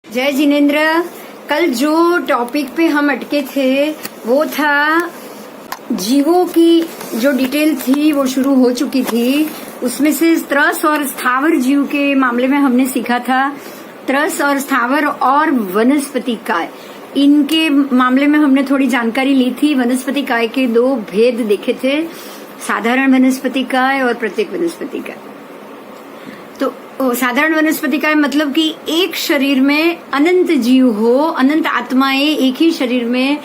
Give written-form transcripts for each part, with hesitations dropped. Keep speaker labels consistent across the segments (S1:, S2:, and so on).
S1: जय जिनेन्द्र। कल जो टॉपिक पे हम अटके थे वो था जीवों की जो डिटेल थी वो शुरू हो चुकी थी। उसमें से त्रस और स्थावर जीव के मामले में हमने सीखा था त्रस और स्थावर और वनस्पति काय, इनके मामले में हमने थोड़ी जानकारी ली थी। वनस्पति काय के दो भेद देखे थे, साधारण वनस्पति काय और प्रत्येक वनस्पति काय। तो साधारण वनस्पति काय मतलब कि एक शरीर में अनंत जीव हो, अनंत आत्माएं एक ही शरीर में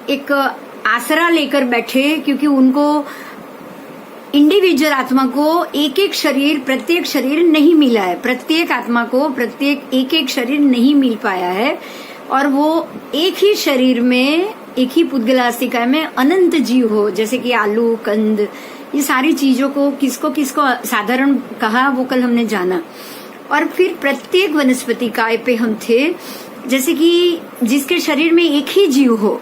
S1: एक आसरा लेकर बैठे, क्योंकि उनको इंडिविजुअल आत्मा को एक एक शरीर, प्रत्येक शरीर नहीं मिला है। प्रत्येक आत्मा को प्रत्येक एक एक शरीर नहीं मिल पाया है और वो एक ही शरीर में, एक ही पुद्गलास्तिका में अनंत जीव हो। जैसे कि आलू, कंद, ये सारी चीजों को किसको किसको साधारण कहा वो कल हमने जाना। और फिर प्रत्येक वनस्पति काय पे हम थे, जैसे कि जिसके शरीर में एक ही जीव हो,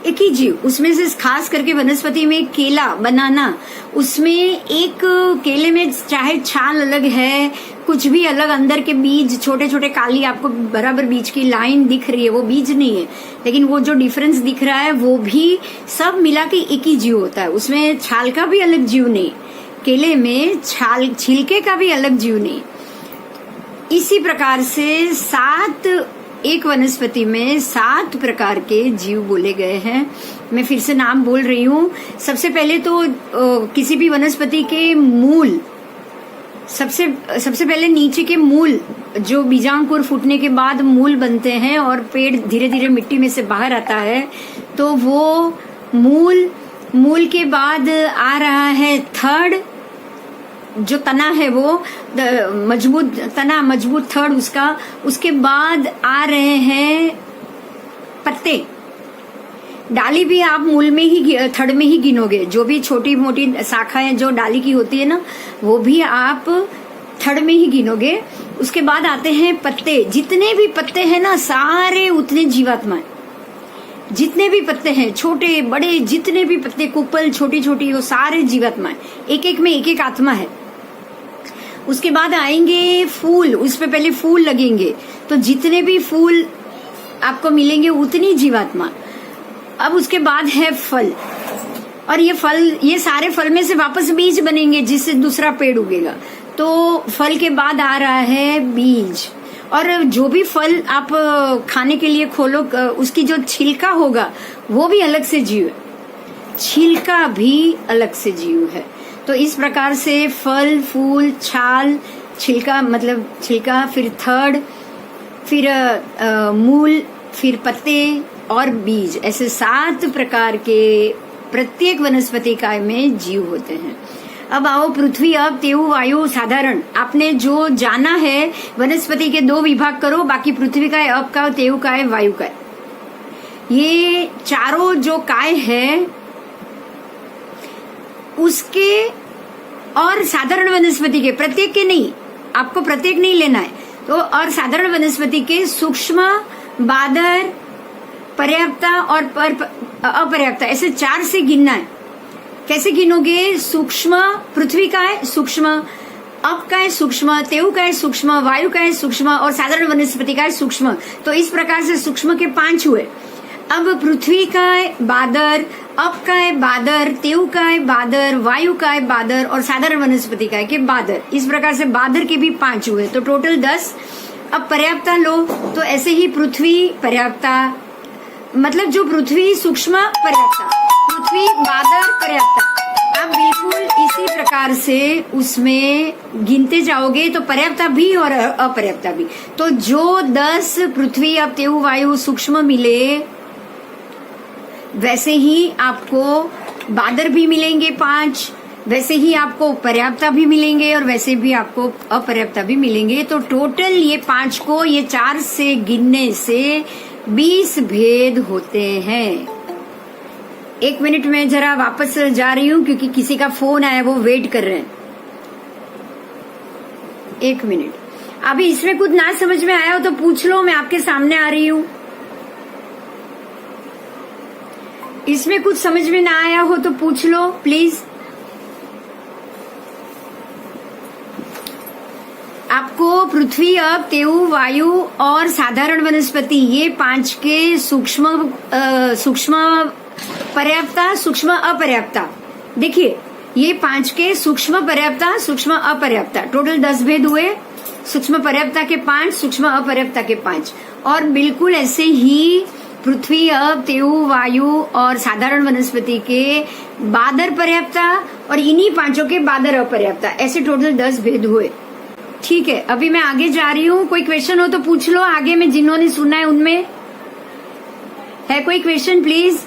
S1: एक ही जीव, उसमें से खास करके वनस्पति में केला, बनाना, उसमें एक केले में चाहे छाल अलग है, कुछ भी अलग, अंदर के बीज छोटे छोटे काली आपको बराबर बीज की लाइन दिख रही है, वो बीज नहीं है, लेकिन वो जो डिफरेंस दिख रहा है वो भी सब मिला के एक ही जीव होता है। उसमें छाल का भी अलग जीव नहीं, केले में छाल छिलके का भी अलग जीव नहीं। इसी प्रकार से एक वनस्पति में 7 प्रकार के जीव बोले गए हैं। मैं फिर से नाम बोल रही हूँ। सबसे पहले तो किसी भी वनस्पति के मूल, सबसे पहले नीचे के मूल, जो बीजांकुर फूटने के बाद मूल बनते हैं और पेड़ धीरे धीरे मिट्टी में से बाहर आता है, तो वो मूल के बाद आ रहा है थर्ड, जो तना है वो मजबूत तना, मजबूत थर्ड उसका। उसके बाद आ रहे हैं पत्ते, डाली भी आप मूल में ही, थर्ड में ही गिनोगे। जो भी छोटी मोटी शाखाएं जो डाली की होती है ना, वो भी आप थर्ड में ही गिनोगे। उसके बाद आते हैं पत्ते। जितने भी पत्ते हैं ना, सारे उतने जीवात्माएं, जितने भी पत्ते हैं, छोटे बड़े, जितने भी पत्ते, कुपल छोटी छोटी, वो सारे जीवात्माएं, एक एक में एक एक आत्मा है। उसके बाद आएंगे फूल, उस पे पहले फूल लगेंगे, तो जितने भी फूल आपको मिलेंगे उतनी जीवात्मा। अब उसके बाद है फल, और ये सारे फल में से वापस बीज बनेंगे, जिससे दूसरा पेड़ उगेगा। तो फल के बाद आ रहा है बीज, और जो भी फल आप खाने के लिए खोलो, उसकी जो छिलका होगा वो भी अलग से जीव है, छिलका भी अलग से जीव है। तो इस प्रकार से फल, फूल, छाल, छिलका मतलब छिलका, फिर थर्ड, फिर मूल, फिर पत्ते और बीज, ऐसे 7 प्रकार के प्रत्येक वनस्पति काय में जीव होते हैं। अब आओ पृथ्वी, अब, तेयु, वायु, साधारण। आपने जो जाना है, वनस्पति के 2 विभाग करो, बाकी पृथ्वी काय, अब का, तेयु काय, वायु काय, ये चारों जो काय है उसके, और साधारण वनस्पति के, प्रत्येक के नहीं, आपको प्रत्येक नहीं लेना है तो, और साधारण वनस्पति के सूक्ष्म, बादर, पर्याप्ता और अपर्याप्ता, ऐसे 4 से गिनना है। कैसे गिनोगे? सूक्ष्म पृथ्वी का है सूक्ष्म, अप का है सूक्ष्म, तेयु का है सूक्ष्म, वायु का है सूक्ष्म, और साधारण वनस्पति का है सूक्ष्म। तो इस प्रकार से सूक्ष्म के 5 हुए। अब पृथ्वी का है बादर, अप का है बादर, तेयु का है बादर, वायु का है बादर, और साधारण वनस्पति का है कि बादर। इस प्रकार से बादर के भी 5 हुए, तो टोटल 10। अब पर्याप्ता लो, तो ऐसे ही पृथ्वी, पर्याप्ता, मतलब जो पृथ्वी, सूक्ष्म, पर्याप्ता, पृथ्वी, बादर, पर्याप्ता। अब बिल्कुल इसी प्रकार से उसमें गिनते जाओगे तो पर्याप्ता भी और अपर्याप्ता भी। तो जो 10 पृथ्वी, अब तेयु, वायु, सूक्ष्म मिले, वैसे ही आपको बादर भी मिलेंगे 5, वैसे ही आपको पर्याप्ता भी मिलेंगे, और वैसे भी आपको अपर्याप्ता भी मिलेंगे। तो टोटल ये 5 को, ये 4 से गिनने से 20 भेद होते हैं। 1 मिनट में जरा वापस जा रही हूँ, क्योंकि किसी का फोन आया, वो वेट कर रहे हैं। 1 मिनट। अभी इसमें कुछ ना समझ में आया हो तो पूछ लो, मैं आपके सामने आ रही हूँ। इसमें कुछ समझ में ना आया हो तो पूछ लो प्लीज। आपको आपको पृथ्वी, अप, तेयु, वायु और साधारण वनस्पति, ये 5 के सूक्ष्म पर्याप्ता, सूक्ष्म अपर्याप्ता, देखिए ये 5 के सूक्ष्म पर्याप्ता, सूक्ष्म अपर्याप्ता, टोटल 10 भेद हुए। सूक्ष्म पर्याप्ता के 5, सूक्ष्म अपर्याप्ता के 5, और बिल्कुल ऐसे ही पृथ्वी, अप, तेयु, वायु और साधारण वनस्पति के बादर पर्याप्ता और इन्हीं 5 के बादर अपर्याप्ता, ऐसे टोटल 10 भेद हुए। ठीक है, अभी मैं आगे जा रही हूँ। कोई क्वेश्चन हो तो पूछ लो आगे में, जिन्होंने सुना है उनमें है कोई क्वेश्चन प्लीज?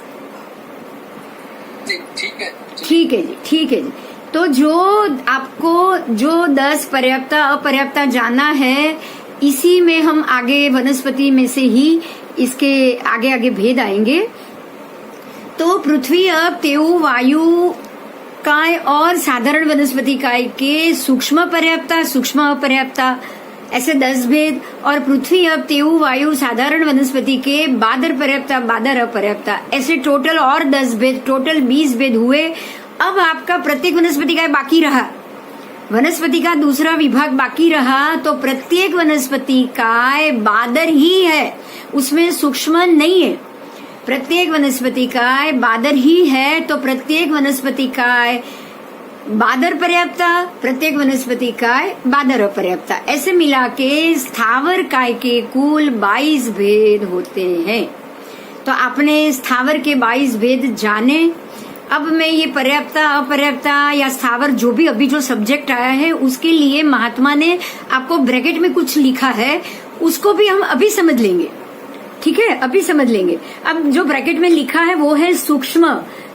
S2: ठीक है
S1: जी, ठीक है जी। तो जो आपको जो 10 पर्याप्ता अपर्याप्ता जाना है, इसी में हम आगे वनस्पति में से ही इसके आगे आगे भेद आएंगे। तो पृथ्वी, अप, तेयु, वायु काय और साधारण वनस्पति काय के सूक्ष्म पर्याप्ता, सूक्ष्म अपर्याप्ता, ऐसे 10 भेद, और पृथ्वी, अप, तेयु, वायु, साधारण वनस्पति के बादर पर्याप्ता, बादर अपर्याप्ता, ऐसे टोटल और 10 भेद, टोटल 20 भेद हुए। अब आपका प्रत्येक वनस्पति काय बाकी रहा, वनस्पति का दूसरा विभाग बाकी रहा। तो प्रत्येक वनस्पति काय बादर ही है, उसमें सूक्ष्म नहीं है। प्रत्येक वनस्पति काय बादर ही है, तो प्रत्येक वनस्पति काय बादर पर्याप्ता, प्रत्येक वनस्पति काय बादर अपर्याप्ता, ऐसे मिला के स्थावर काय के कुल 22 भेद होते हैं। तो आपने स्थावर के 22 भेद जाने। अब मैं ये पर्याप्ता, अपर्याप्ता या स्थावर जो भी अभी जो सब्जेक्ट आया है, उसके लिए महात्मा ने आपको ब्रैकेट में कुछ लिखा है, उसको भी हम अभी समझ लेंगे। ठीक है, अभी समझ लेंगे। अब जो ब्रैकेट में लिखा है वो है सूक्ष्म।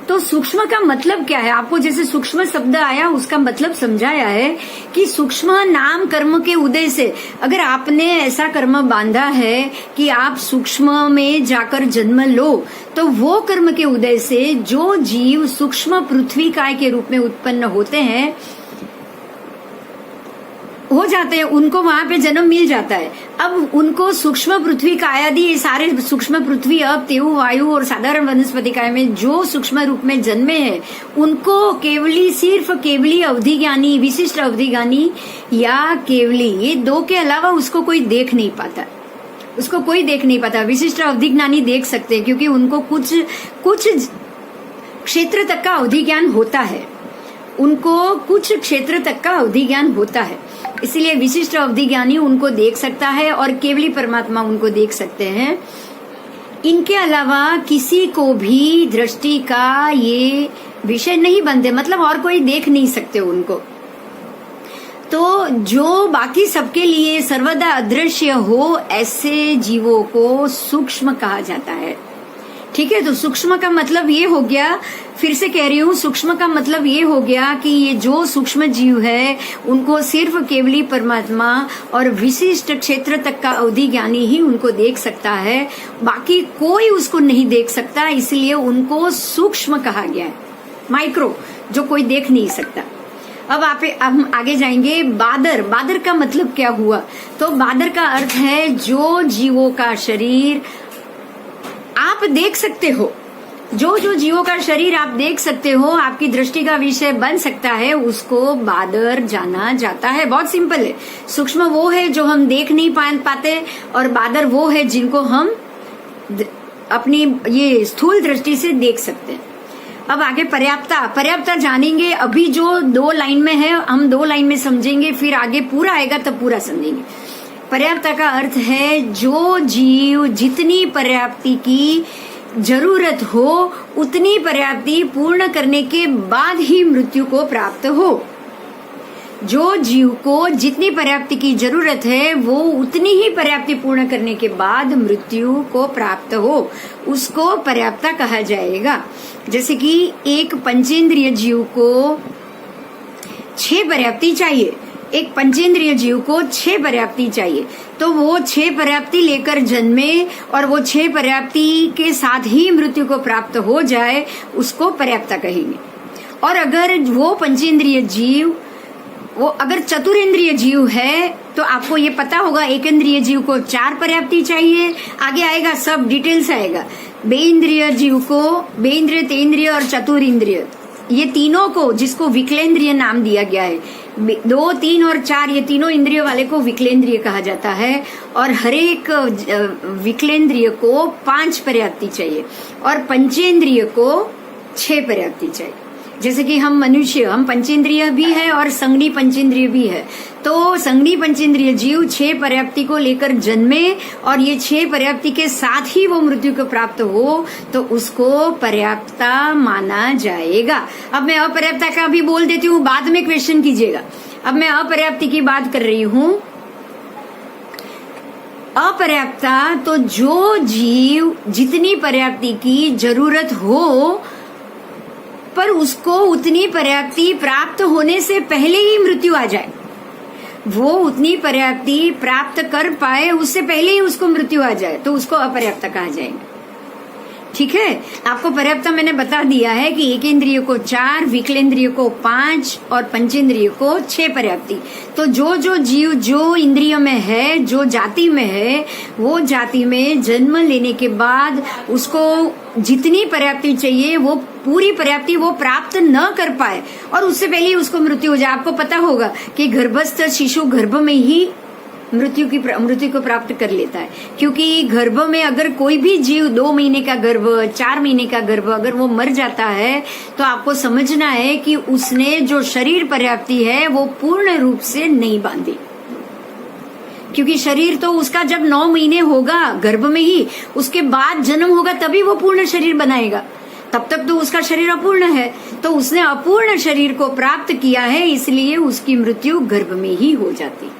S1: तो सूक्ष्म का मतलब क्या है, आपको जैसे सूक्ष्म शब्द आया उसका मतलब समझाया है कि सूक्ष्म नाम कर्म के उदय से, अगर आपने ऐसा कर्म बांधा है कि आप सूक्ष्म में जाकर जन्म लो, तो वो कर्म के उदय से जो जीव सूक्ष्म पृथ्वी काय के रूप में उत्पन्न होते हैं, हो जाते हैं, उनको वहां पे जन्म मिल जाता है। अब उनको सूक्ष्म पृथ्वी कायादि, ये सारे सूक्ष्म पृथ्वी, अप, तेयु, वायु और साधारण वनस्पति काय में जो सूक्ष्म रूप में जन्मे हैं, उनको केवली, सिर्फ केवली अवधि ज्ञानी, विशिष्ट अवधि ज्ञानी या केवली, ये 2 के अलावा उसको कोई देख नहीं पाता, उसको कोई देख नहीं पाता। विशिष्ट अवधि ज्ञानी देख सकते हैं क्योंकि उनको कुछ क्षेत्र तक का अवधि ज्ञान होता है, उनको कुछ क्षेत्र तक का अवधि ज्ञान होता है, इसलिए विशिष्ट अवधि ज्ञानी उनको देख सकता है और केवली परमात्मा उनको देख सकते हैं। इनके अलावा किसी को भी दृष्टि का ये विषय नहीं बनते, मतलब और कोई देख नहीं सकते उनको। तो जो बाकी सबके लिए सर्वदा अदृश्य हो, ऐसे जीवों को सूक्ष्म कहा जाता है। ठीक है, तो सूक्ष्म का मतलब ये हो गया, फिर से कह रही हूँ, सूक्ष्म का मतलब ये हो गया कि ये जो सूक्ष्म जीव है उनको सिर्फ केवली परमात्मा और विशिष्ट क्षेत्र तक का अवधि ज्ञानी ही उनको देख सकता है, बाकी कोई उसको नहीं देख सकता, इसलिए उनको सूक्ष्म कहा गया है, माइक्रो, जो कोई देख नहीं सकता। अब हम आगे जाएंगे। बादर, बादर का मतलब क्या हुआ? तो बादर का अर्थ है जो जीवों का शरीर आप देख सकते हो, जो जीवों का शरीर आप देख सकते हो, आपकी दृष्टि का विषय बन सकता है, उसको बादर जाना जाता है। बहुत सिंपल है। सूक्ष्म वो है जो हम देख नहीं पाते और बादर वो है जिनको हम अपनी ये स्थूल दृष्टि से देख सकते हैं। अब आगे पर्याप्ता, पर्याप्ता जानेंगे। अभी जो 2 लाइन में है हम 2 लाइन में समझेंगे, फिर आगे पूरा आएगा तब पूरा समझेंगे। पर्याप्ता का अर्थ है जो जीव जितनी पर्याप्ति की जरूरत हो उतनी पर्याप्ति पूर्ण करने के बाद ही मृत्यु को प्राप्त हो। जो जीव को जितनी पर्याप्ति की जरूरत है वो उतनी ही पर्याप्ति पूर्ण करने के बाद मृत्यु को प्राप्त हो, उसको पर्याप्ता कहा जाएगा। जैसे कि एक पंचेंद्रिय जीव को 6 पर्याप्ति चाहिए, एक पंचेंद्रिय जीव को 6 पर्याप्ति चाहिए, तो वो 6 पर्याप्ति लेकर जन्मे और वो 6 पर्याप्ति के साथ ही मृत्यु को प्राप्त हो जाए, उसको पर्याप्ता कहेंगे। और अगर वो पंचेंद्रिय जीव, वो अगर चतुरेंद्रिय जीव है तो आपको ये पता होगा, एक इंद्रिय जीव को 4 पर्याप्ति चाहिए, आगे आएगा सब डिटेल्स आएगा। बेइंद्रिय जीव को, बेइंद्रिय, तेंद्रिय और चतुरेंद्रिय, ये तीनों को, जिसको विकलेंद्रिय नाम दिया गया है, 2, 3 और 4, ये तीनों इंद्रियों वाले को विकलेंद्रिय कहा जाता है। और हर एक विकलेंद्रिय को 5 पर्याप्ति चाहिए और पंचेंद्रिय को 6 पर्याप्ति चाहिए। जैसे कि हम मनुष्य, हम पंचेंद्रिय भी है और संगनी पंचेंद्रिय भी है। तो संगनी पंचेंद्रिय जीव 6 पर्याप्ति को लेकर जन्मे और ये 6 पर्याप्ति के साथ ही वो मृत्यु को प्राप्त हो तो उसको पर्याप्तता माना जाएगा। अब मैं अपर्याप्तता का भी बोल देती हूँ, बाद में क्वेश्चन कीजिएगा। अब मैं अपर्याप्ति की बात कर रही हूँ। अपर्याप्तता तो जो जीव जितनी पर्याप्ति की जरूरत हो पर उसको उतनी पर्याप्ति प्राप्त होने से पहले ही मृत्यु आ जाए, वो उतनी पर्याप्ति प्राप्त कर पाए उससे पहले ही उसको मृत्यु आ जाए, तो उसको अपर्याप्त कहा जाएगा। ठीक है, आपको पर्याप्त मैंने बता दिया है कि एक इंद्रिय को 4, विकलेंद्रिय को 5 और पंचेंद्रिय को 6 पर्याप्ति। तो जो जो जीव जो इंद्रिय में है, जो जाति में है, वो जाति में जन्म लेने के बाद उसको जितनी पर्याप्ति चाहिए वो पूरी पर्याप्ति वो प्राप्त न कर पाए और उससे पहले ही उसको मृत्यु हो जाए। आपको पता होगा कि गर्भस्थ शिशु गर्भ में ही मृत्यु को प्राप्त कर लेता है, क्योंकि गर्भ में अगर कोई भी जीव 2 महीने का गर्भ, 4 महीने का गर्भ अगर वो मर जाता है तो आपको समझना है कि उसने जो शरीर पर्याप्ति है वो पूर्ण रूप से नहीं बांधी, क्योंकि शरीर तो उसका जब 9 महीने होगा गर्भ में ही, उसके बाद जन्म होगा तभी वो पूर्ण शरीर बनाएगा, तब तक तो उसका शरीर अपूर्ण है। तो उसने अपूर्ण शरीर को प्राप्त किया है, इसलिए उसकी मृत्यु गर्भ में ही हो जाती।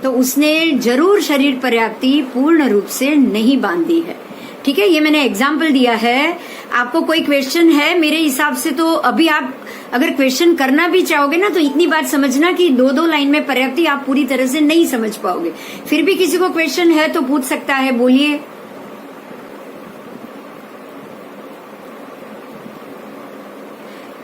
S1: तो उसने जरूर शरीर पर्याप्ति पूर्ण रूप से नहीं बांधी है। ठीक है, ये मैंने एग्जाम्पल दिया है। आपको कोई क्वेश्चन है मेरे हिसाब से तो अभी आप अगर क्वेश्चन करना भी चाहोगे ना तो इतनी बात समझना कि 2-2 लाइन में पर्याप्ति आप पूरी तरह से नहीं समझ पाओगे। फिर भी किसी को क्वेश्चन है तो पूछ सकता है, बोलिए।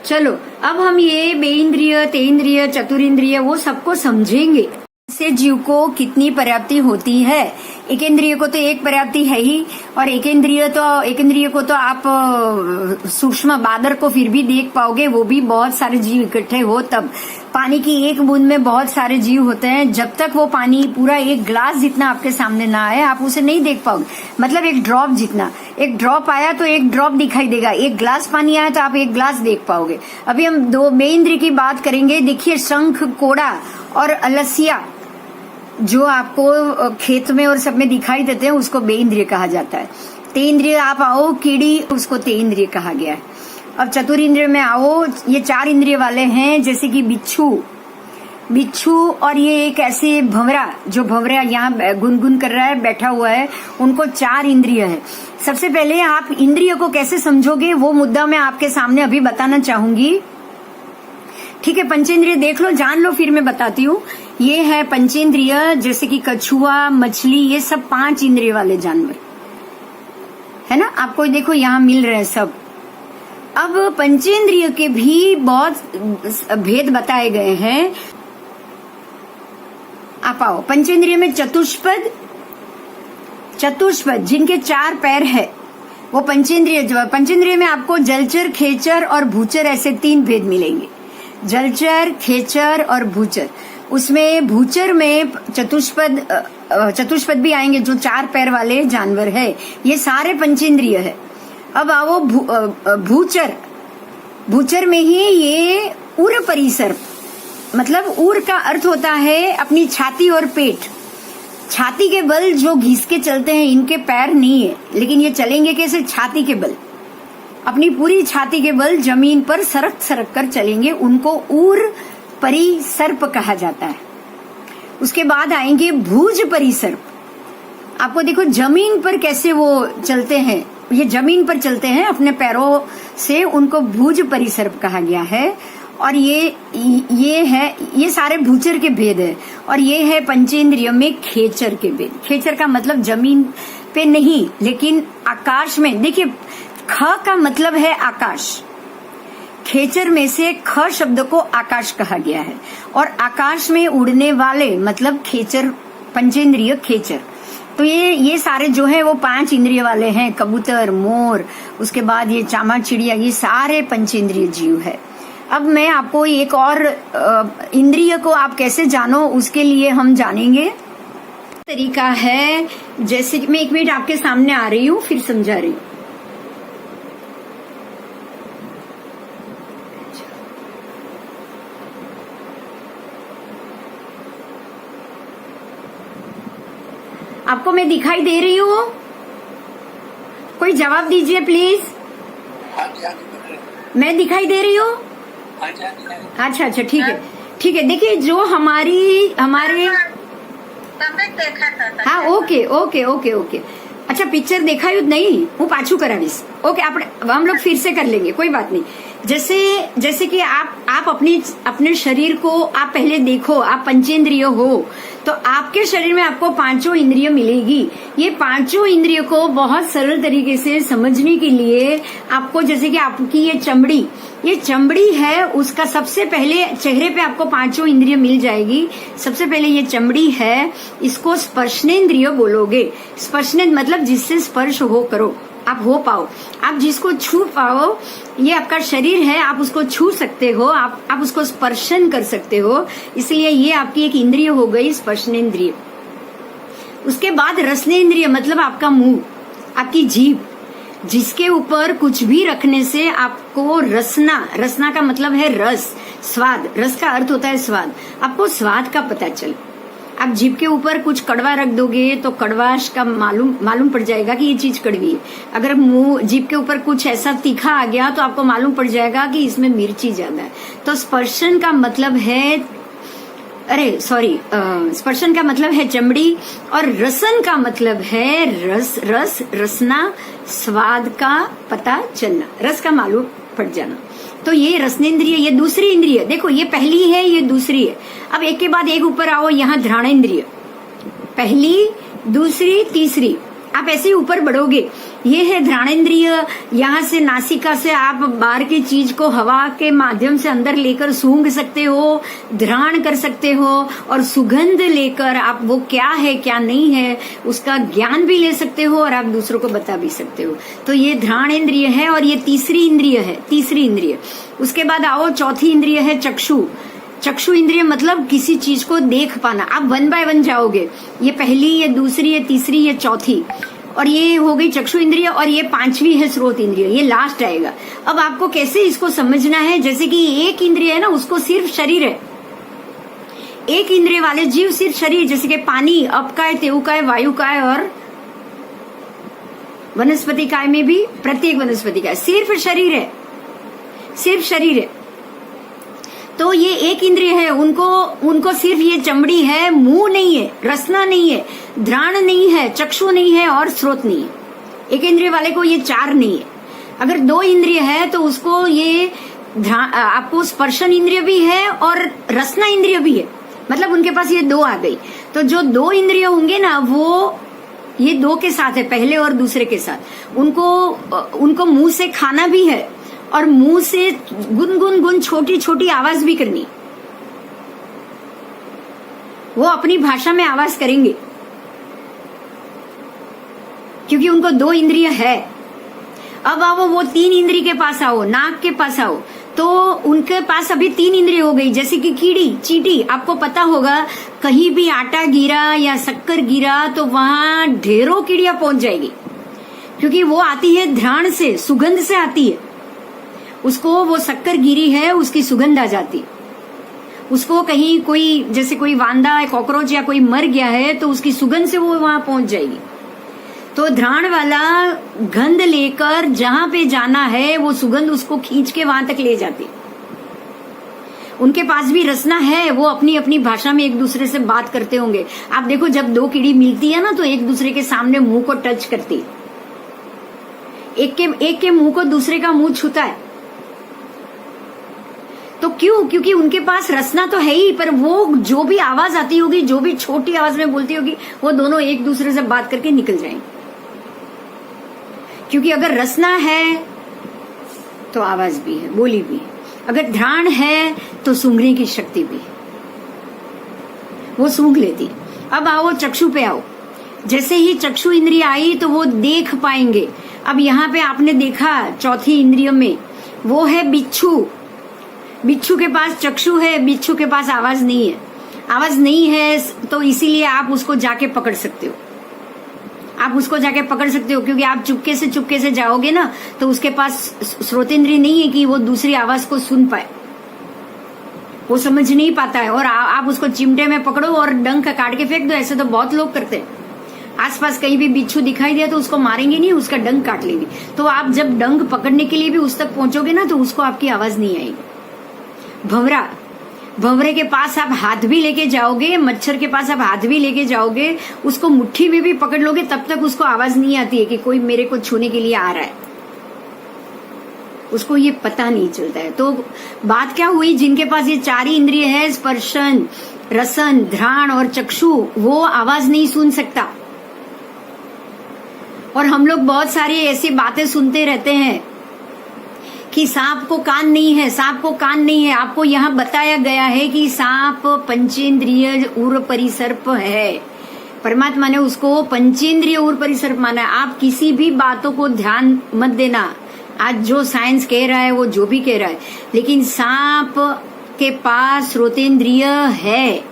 S1: चलो अब हम ये बेइंद्रिय, तेइंद्रिय, चतुरिंद्रिय वो सबको समझेंगे से जीव को कितनी पर्याप्ति होती है। एक इंद्रिय को तो 1 पर्याप्ति है ही, और एक इंद्रिय को तो आप सूक्ष्म बादर को फिर भी देख पाओगे, वो भी बहुत सारे जीव इकट्ठे हो तब। पानी की 1 बूंद में बहुत सारे जीव होते हैं, जब तक वो पानी पूरा 1 ग्लास जितना आपके सामने ना आए आप उसे नहीं देख पाओगे। मतलब 1 ड्रॉप जितना, 1 ड्रॉप आया तो 1 ड्रॉप दिखाई देगा, 1 ग्लास पानी आया तो आप 1 ग्लास देख पाओगे। अभी हम 2 बेइंद्रिय की बात करेंगे। देखिए, शंख, कोड़ा और अलसिया जो आपको खेत में और सब में दिखाई देते हैं उसको बेइंद्रिय कहा जाता है। तेइंद्रिय आप आओ, कीड़ी, उसको तेइंद्रिय कहा गया है। अब चतुरिंद्रिय में आओ, ये 4 इंद्रिय वाले हैं, जैसे कि बिच्छू और ये एक ऐसे भंवरा, जो भंवरा यहाँ गुनगुन कर रहा है, बैठा हुआ है, उनको 4 इंद्रिय है। सबसे पहले आप इंद्रिय को कैसे समझोगे वो मुद्दा मैं आपके सामने अभी बताना चाहूंगी। ठीक है, पंचेंद्रिय देख लो, जान लो, फिर मैं बताती हूँ। ये है पंचेंद्रिय, जैसे कि कछुआ, मछली, ये सब 5 इंद्रिय वाले जानवर है ना। आपको देखो यहाँ मिल रहे हैं सब। अब पंचेंद्रिय के भी बहुत भेद बताए गए हैं। आप आओ, पंचेंद्रिय में चतुष्पद जिनके 4 पैर है वो पंचेंद्रिय में आपको जलचर, खेचर और भूचर, ऐसे 3 भेद मिलेंगे। जलचर, खेचर और भूचर। उसमें भूचर में चतुष्पद भी आएंगे, जो 4 पैर वाले जानवर है, ये सारे पंचेंद्रिय है। अब आओ भूचर में ही ये उर परिसर, मतलब उर का अर्थ होता है अपनी छाती और पेट। छाती के बल जो घिस के चलते हैं, इनके पैर नहीं है, लेकिन ये चलेंगे कैसे? छाती के बल, अपनी पूरी छाती के बल जमीन पर सरक कर चलेंगे, उनको ऊर परिसर्प कहा जाता है। उसके बाद आएंगे भुज परिसर्प। आपको देखो जमीन पर कैसे वो चलते हैं, ये जमीन पर चलते हैं अपने पैरों से, उनको भुज परिसर्प कहा गया है। और ये सारे भूचर के भेद है। और ये है पंचेंद्रिय में खेचर के भेद। खेचर का मतलब जमीन पे नहीं, लेकिन आकाश में। देखिए, ख का मतलब है आकाश। खेचर में से ख शब्द को आकाश कहा गया है, और आकाश में उड़ने वाले मतलब खेचर, पंचेंद्रिय खेचर। तो ये सारे जो है वो 5 इंद्रिय वाले हैं। कबूतर, मोर, उसके बाद ये चामा चिड़िया, ये सारे पंचेंद्रिय जीव है। अब मैं आपको एक और इंद्रिय को आप कैसे जानो उसके लिए हम जानेंगे। तरीका है, जैसे कि मैं 1 मिनट आपके सामने आ रही हूँ फिर समझा रही हूँ। आपको मैं दिखाई दे रही हूँ? कोई जवाब दीजिए प्लीज। मैं दिखाई दे रही हूँ? अच्छा अच्छा, ठीक है ठीक है। देखिए जो हमारे
S2: देखा था।
S1: हाँ, ओके ओके ओके ओके। अच्छा, पिक्चर देखा ही नहीं, वो पाछू करावीस। ओके, हम लोग फिर से कर लेंगे, कोई बात नहीं। जैसे कि आप अपने शरीर को आप पहले देखो, आप पंचेंद्रिय हो तो आपके शरीर में आपको 5 इंद्रिय मिलेगी। ये 5 इंद्रियों को बहुत सरल तरीके से समझने के लिए आपको, जैसे कि आपकी ये चमड़ी है, उसका सबसे पहले चेहरे पे आपको 5 इंद्रिय मिल जाएगी। सबसे पहले ये चमड़ी है, इसको स्पर्शनेंद्रिय बोलोगे। स्पर्शनेंद्रिय मतलब जिससे स्पर्श करो, आप हो पाओ, आप जिसको छू पाओ। ये आपका शरीर है, आप उसको छू सकते हो, आप उसको स्पर्शन कर सकते हो, इसलिए ये आपकी एक इंद्रिय हो गई, स्पर्शनेंद्रिय। उसके बाद रसनेंद्रिय मतलब आपका मुंह, आपकी जीभ, जिसके ऊपर कुछ भी रखने से आपको रसना का मतलब है रस, स्वाद। रस का अर्थ होता है स्वाद। आपको स्वाद का पता चले। आप जीभ के ऊपर कुछ कड़वा रख दोगे तो कड़वाश का मालूम पड़ जाएगा कि ये चीज कड़वी है। अगर जीभ के ऊपर कुछ ऐसा तीखा आ गया तो आपको मालूम पड़ जाएगा कि इसमें मिर्ची ज्यादा है। तो स्पर्शन का मतलब है स्पर्शन का मतलब है चमड़ी, और रसन का मतलब है रसना, स्वाद का पता चलना, रस का मालूम पड़ जाना। तो ये रसनेंद्रिय, ये दूसरी इंद्रिय। देखो, ये पहली है, ये दूसरी है। अब एक के बाद एक ऊपर आओ। यहाँ घ्राणेंद्रिय, पहली, दूसरी, तीसरी, आप ऐसे ही ऊपर बढ़ोगे। ये है घ्राणेंद्रिय। यहाँ से नासिका से आप बाहर की चीज को हवा के माध्यम से अंदर लेकर सूंघ सकते हो, घ्राण कर सकते हो, और सुगंध लेकर आप वो क्या है क्या नहीं है उसका ज्ञान भी ले सकते हो, और आप दूसरों को बता भी सकते हो। तो ये घ्राणेंद्रिय है, और ये तीसरी इंद्रिय है, तीसरी इंद्रिय। उसके बाद आओ, चौथी इंद्रिय है चक्षु इंद्रिय, मतलब किसी चीज को देख पाना। आप 1 बाय 1 जाओगे। ये पहली, ये दूसरी, ये तीसरी, ये चौथी, और ये हो गई चक्षु इंद्रिय, और ये 5वीं है स्रोत इंद्रिय, ये लास्ट आएगा। अब आपको कैसे इसको समझना है, जैसे कि एक इंद्रिय है ना, उसको सिर्फ शरीर है। एक इंद्रिय वाले जीव सिर्फ शरीर, जैसे कि पानी अपकाय, तेवकाय, वायुकाय और वनस्पति काय में भी प्रत्येक वनस्पति काय सिर्फ शरीर है, सिर्फ शरीर है। तो ये एक इंद्रिय है, उनको सिर्फ ये चमड़ी है, मुंह नहीं है, रसना नहीं है, घ्राण नहीं है, चक्षु नहीं है और स्रोत नहीं है। एक इंद्रिय वाले को ये 4 नहीं है। अगर 2 इंद्रिय है तो उसको ये आपको स्पर्शन इंद्रिय भी है और रसना इंद्रिय भी है, मतलब उनके पास ये 2 आ गई। तो जो 2 इंद्रिय होंगे ना, वो ये 2 के साथ है, पहले और दूसरे के साथ। उनको मुंह से खाना भी है, और मुंह से गुन छोटी छोटी आवाज भी करनी। वो अपनी भाषा में आवाज करेंगे, क्योंकि उनको 2 इंद्रिय है। अब आओ वो 3 इंद्रिय के पास आओ, नाक के पास आओ, तो उनके पास अभी 3 इंद्रिय हो गई। जैसे कि कीड़ी, चींटी, आपको पता होगा कहीं भी आटा गिरा या शक्कर गिरा तो वहां ढेरों कीड़ियां पहुंच जाएगी, क्योंकि वो आती है घ्राण से, सुगंध से आती है। उसको वो शक्कर गिरी है, उसकी सुगंध आ जाती। उसको कहीं कोई, जैसे कोई वांदा, कॉकरोच या कोई मर गया है तो उसकी सुगंध से वो वहां पहुंच जाएगी। तो घ्राण वाला गंध लेकर जहां पे जाना है वो सुगंध उसको खींच के वहां तक ले जाती। उनके पास भी रसना है, वो अपनी अपनी भाषा में एक दूसरे से बात करते होंगे। आप देखो, जब 2 कीड़ी मिलती है ना तो एक दूसरे के सामने मुंह को टच करती, एक के मुंह को दूसरे का मुंह छूता है। तो क्यों? क्योंकि उनके पास रसना तो है ही, पर वो जो भी आवाज आती होगी, जो भी छोटी आवाज में बोलती होगी, वो दोनों एक दूसरे से बात करके निकल जाएंगे। क्योंकि अगर रसना है तो आवाज भी है, बोली भी है। अगर घ्राण है तो सूंघने की शक्ति भी है, वो सूंघ लेती। अब आओ चक्षु पे आओ। जैसे ही चक्षु इंद्रिय आई तो वो देख पाएंगे। अब यहाँ पे आपने देखा चौथी इंद्रिय में वो है बिच्छू। बिच्छू के पास चक्षु है, बिच्छू के पास आवाज नहीं है। आवाज नहीं है तो इसीलिए आप उसको जाके पकड़ सकते हो, आप उसको जाके पकड़ सकते हो, क्योंकि आप चुपके से जाओगे ना तो उसके पास श्रोतेंद्रिय नहीं है कि वो दूसरी आवाज को सुन पाए, वो समझ नहीं पाता है। और आप उसको चिमटे में पकड़ो और डंक काट के फेंक दो, ऐसे तो बहुत लोग करते हैं। आसपास कहीं भी बिच्छू दिखाई दिया तो उसको मारेंगे नहीं, उसका डंक काट लेंगे। तो आप जब डंक पकड़ने के लिए भी उस तक पहुंचोगे ना तो उसको आपकी आवाज नहीं आएगी। भंवरे के पास आप हाथ भी लेके जाओगे, मच्छर के पास आप हाथ भी लेके जाओगे, उसको मुट्ठी में भी पकड़ लोगे, तब तक उसको आवाज नहीं आती है कि कोई मेरे को छूने के लिए आ रहा है, उसको ये पता नहीं चलता है। तो बात क्या हुई, जिनके पास ये चार ही इंद्रिय है, स्पर्शन, रसन, घ्राण और चक्षु, वो आवाज नहीं सुन सकता। और हम लोग बहुत सारी ऐसी बातें सुनते रहते हैं कि सांप को कान नहीं है, सांप को कान नहीं है। आपको यहाँ बताया गया है कि सांप पंचेंद्रिय उर परिसर्प है, परमात्मा ने उसको पंचेंद्रिय उर परिसर्प माना है। आप किसी भी बातों को ध्यान मत देना, आज जो साइंस कह रहा है वो जो भी कह रहा है, लेकिन सांप के पास श्रोतेंद्रिय है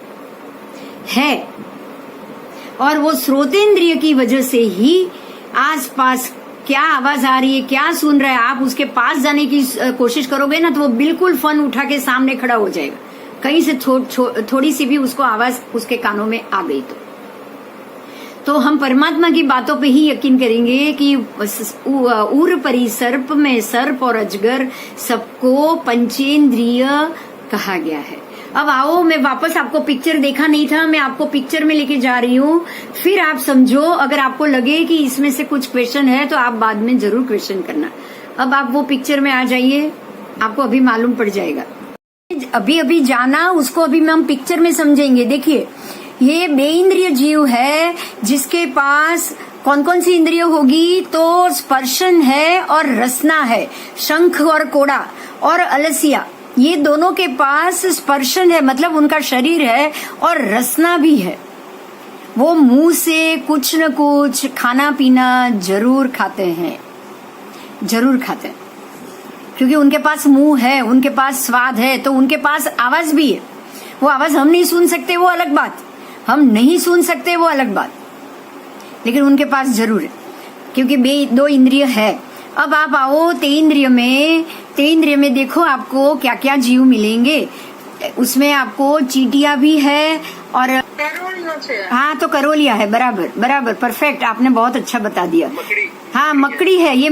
S1: और वो श्रोतेंद्रिय की वजह से ही आसपास क्या आवाज आ रही है, क्या सुन रहा है, आप उसके पास जाने की कोशिश करोगे ना तो वो बिल्कुल फन उठा के सामने खड़ा हो जाएगा, कहीं से थोड़ी सी भी उसको आवाज उसके कानों में आ गई तो हम परमात्मा की बातों पे ही यकीन करेंगे कि उर परिसर्प में सर्प और अजगर सबको पंचेंद्रिय कहा गया है। अब आओ, मैं वापस आपको पिक्चर देखा नहीं था, मैं आपको पिक्चर में लेके जा रही हूँ, फिर आप समझो। अगर आपको लगे कि इसमें से कुछ क्वेश्चन है तो आप बाद में जरूर क्वेश्चन करना। अब आप वो पिक्चर में आ जाइए, आपको अभी मालूम पड़ जाएगा। अभी जाना उसको अभी हम पिक्चर में समझेंगे। देखिए, ये बेइंद्रिय जीव है जिसके पास कौन कौन सी इंद्रिय होगी, तो स्पर्शन है और रसना है, शंख और कोड़ा और अलसिया, ये दोनों के पास स्पर्शन है, मतलब उनका शरीर है, और रसना भी है। वो मुंह से कुछ न कुछ खाना पीना जरूर खाते हैं, क्योंकि उनके पास मुंह है, उनके पास स्वाद है, तो उनके पास आवाज भी है। वो आवाज हम नहीं सुन सकते, वो अलग बात, लेकिन उनके पास जरूर है, क्योंकि दो इंद्रिय है। अब आप आओ तेइंद्रिय में देखो आपको क्या क्या जीव मिलेंगे। उसमें आपको चींटियां भी है और हाँ, तो करोलिया है, बराबर परफेक्ट, आपने बहुत अच्छा बता दिया। हाँ, मकड़ी है, ये